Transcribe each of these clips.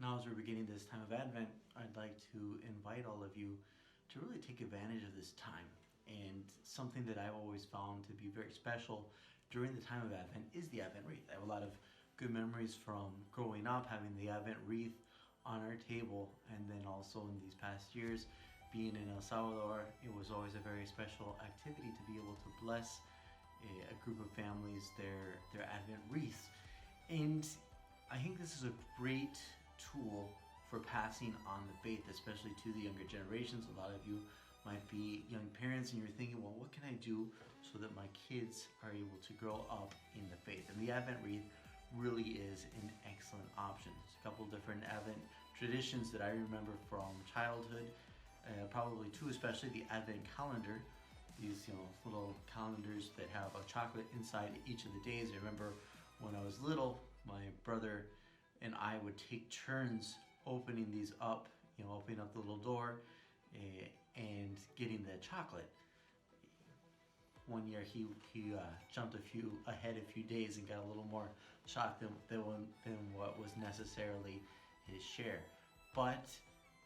Now, as we're beginning this time of Advent, I'd like to invite all of you to really take advantage of this time. And something that I've always found to be very special during the time of Advent is the Advent Wreath. I have a lot of good memories from growing up, having the Advent Wreath on our table, and then also in these past years, being in El Salvador, it was always a very special activity to be able to bless a group of families their Advent wreaths. And I think this is a great tool for passing on the faith, especially to the younger generations. A lot of you might be young parents and you're thinking, well, what can I do so that my kids are able to grow up in the faith? And the Advent wreath really is an excellent option. There's a couple different Advent traditions that I remember from childhood, probably two, especially the Advent calendar. These little calendars that have a chocolate inside each of the days. I remember when I was little, my brother and I would take turns opening these up, opening up the little door and getting the chocolate. One year he jumped ahead a few days and got a little more chocolate than what was necessarily his share. But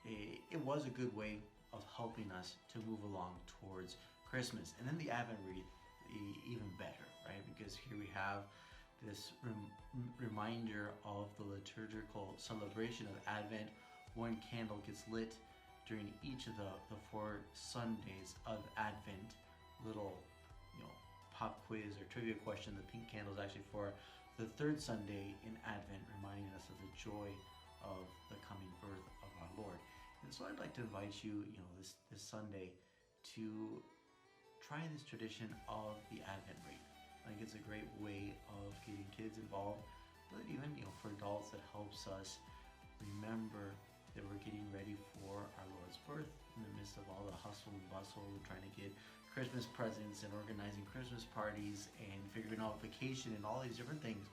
it was a good way of helping us to move along towards Christmas. And then the Advent wreath, even better, right? Because here we have this reminder of the liturgical celebration of Advent. One candle gets lit during each of the 4 Sundays of Advent. Little pop quiz or trivia question. The pink candle is actually for the 3rd Sunday in Advent, reminding us of the joy of the coming birth of our Lord. And so I'd like to invite you, this Sunday, to try this tradition of the Advent wreath. I think it's a great way of getting kids involved, but even for adults, that helps us remember that we're getting ready for our Lord's birth in the midst of all the hustle and bustle and trying to get Christmas presents and organizing Christmas parties and figuring out vacation and all these different things.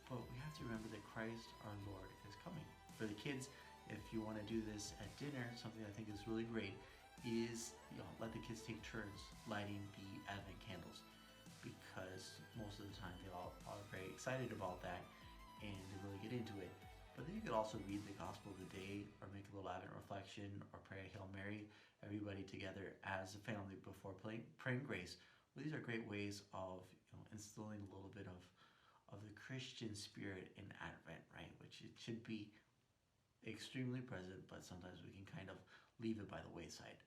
But we have to remember that Christ our Lord is coming. For the kids, if you want to do this at dinner, something I think is really great is let the kids take turns lighting the Advent candles, because most of the time they all are very excited about that and they really get into it. But then you could also read the Gospel of the day, or make a little Advent reflection, or pray a Hail Mary, everybody together as a family before praying grace. Well, these are great ways of instilling a little bit of the Christian spirit in Advent, right? Which it should be extremely present, but sometimes we can kind of leave it by the wayside.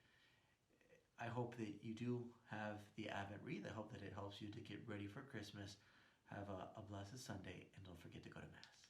I hope that you do have the Advent wreath. I hope that it helps you to get ready for Christmas. Have a blessed Sunday, and don't forget to go to Mass.